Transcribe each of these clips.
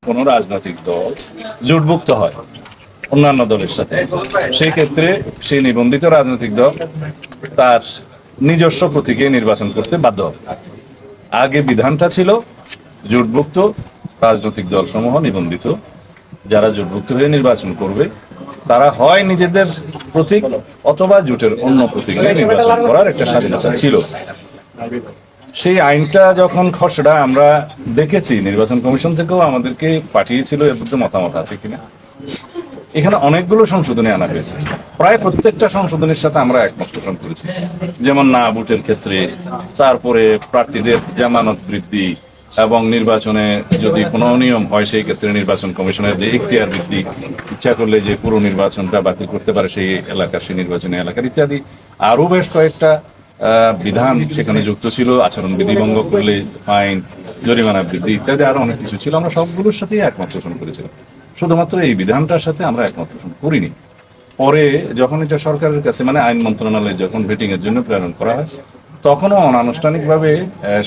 কোনো রাজনৈতিক দল জোটভুক্ত হয় অন্যান্য দলের সাথে, সেই ক্ষেত্রে সেই নিবন্ধিত রাজনৈতিক দল তার নিজস্ব প্রতীকে নির্বাচন করতে বাধ্য হবে। আগে বিধানটা ছিল জোটভুক্ত রাজনৈতিক দলসমূহ নিবন্ধিত যারা জোটভুক্ত হয়ে নির্বাচন করবে তারা হয় নিজেদের প্রতীক অথবা জোটের অন্য প্রতীক নিয়ে নির্বাচন করার একটা স্বাধীনতা ছিল। সেই আইনটা যখন খসড়া আমরা দেখেছি, নির্বাচন কমিশন থেকেও আমাদেরকে পাঠিয়েছিল, এর মধ্যে মতামত আছে কিনা। এখানে অনেকগুলো সংশোধনী আনা হয়েছে, প্রায় প্রত্যেকটা সংশোধনের সাথে আমরা একমত পোষণ করেছি। যেমন না ভোটের ক্ষেত্রে, তারপরে প্রার্থীদের জামানত বৃদ্ধি, এবং নির্বাচনে যদি কোনো অনিয়ম হয় সেই ক্ষেত্রে নির্বাচন কমিশনের যে এখতিয়ার বৃদ্ধি, ইচ্ছা করলে যে পুরো নির্বাচনটা বাতিল করতে পারে সেই এলাকার, সেই নির্বাচনী এলাকার ইত্যাদি। আরো বেশ কয়েকটা বিধান সেখানে যুক্ত ছিল, আচরণবিধি ভঙ্গ করলে ফাইন, জরিমানা বৃদ্ধি ইত্যাদি আরো অনেক কিছু ছিল। আমরা সবগুলোর সাথেই একমত পোষণ করেছিলাম, শুধুমাত্র এই বিধানটার সাথে আমরা একমত পোষণ করিনি। পরে যখন এটা সরকারের কাছে মানে আইন মন্ত্রণালয়ে যখন ভেটিং এর জন্য প্রেরণ করা হয়, তখনও অনানুষ্ঠানিকভাবে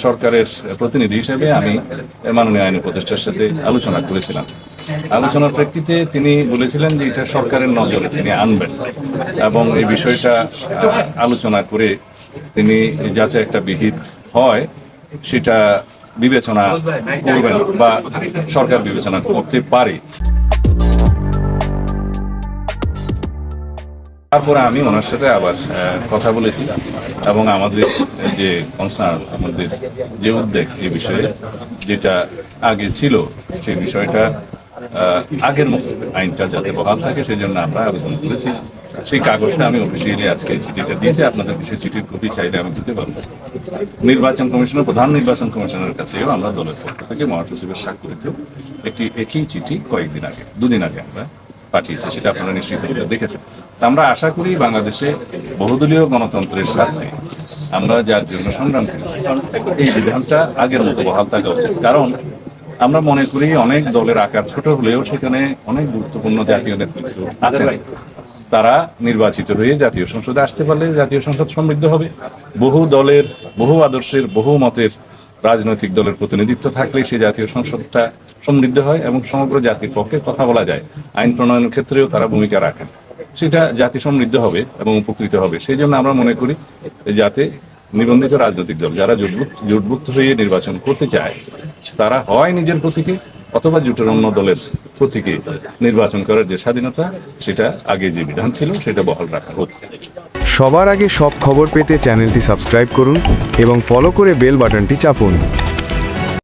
সরকারের প্রতিনিধি হিসেবে আমি মাননীয় আইন উপদেষ্টার সাথে আলোচনা করেছিলাম। আলোচনার প্রেক্ষিতে তিনি বলেছিলেন যে এটা সরকারের নজরে তিনি আনবেন, এবং এই বিষয়টা আলোচনা করে তিনি যাতে একটা বিহিত হয় সেটা বিবেচনা করবেন বা সরকার বিবেচনা করতে পারে। তারপরে আমি ওনার সাথে আবার কথা বলেছি এবং আমাদের যে কনসার্ন, আমাদের যে উদ্বেগ এই বিষয়ে, যেটা আগে ছিল সেই বিষয়টা আগের মতো আইনটা যাতে বহাল থাকে সেই জন্য আমরা আবেদন করেছি। সেই কাগজটা আমি অফিসিয়ালি আজকে চিঠিটা দিয়েছি, আপনাদের বিষয়ে চিঠির কপি চাইলে আমি দিতে পারবো। নির্বাচন কমিশনের, প্রধান নির্বাচন কমিশনের কাছেও আমরা দলের পক্ষ থেকে মহাসচিবের স্বাক্ষরিত একটি একই চিঠি কয়েকদিন আগে, দুদিন আগে আমরা পাঠিয়েছি, সেটা আপনারা নিশ্চিত দেখেছেন। আমরা আশা করি বাংলাদেশে বহুদলীয় গণতন্ত্রের স্বার্থে আমরা যার জন্য সংগ্রাম করেছি এই বিধানটা আগের মতো বহাল থাকা উচিত। কারণ আমরা মনে করি অনেক দলের আকার ছোট হলেও সেখানে অনেক গুরুত্বপূর্ণ জাতীয় নেতৃত্ব আছেন, তারা নির্বাচিত হয়ে জাতীয় সংসদে আসতে পারলে জাতীয় সংসদ সমৃদ্ধ হবে। বহু দলের, বহু আদর্শের, বহু মতের রাজনৈতিক দলের প্রতিনিধিত্ব থাকলে সেই জাতীয় সংসদটা সমৃদ্ধ হয় এবং সমগ্র জাতির পক্ষে কথা বলা যায়। আইন প্রণয়নের ক্ষেত্রেও তারা ভূমিকা রাখেন, সেটা জাতি সমৃদ্ধ হবে এবং উপকৃত হবে। সেই জন্য আমরা মনে করি যাতে নিবন্ধিত রাজনৈতিক দল যারা জোটভুক্ত হয়ে নির্বাচন করতে চায় তারা হয় নিজের প্রতীকে অথবা জোটের অন্য দলের প্রতীকে নির্বাচন করার যে স্বাধীনতা, সেটা আগে যে বিধান ছিল সেটা বহাল রাখা হোক। সবার আগে সব খবর পেতে চ্যানেলটি সাবস্ক্রাইব করুন এবং ফলো করে বেল বাটনটি চাপুন।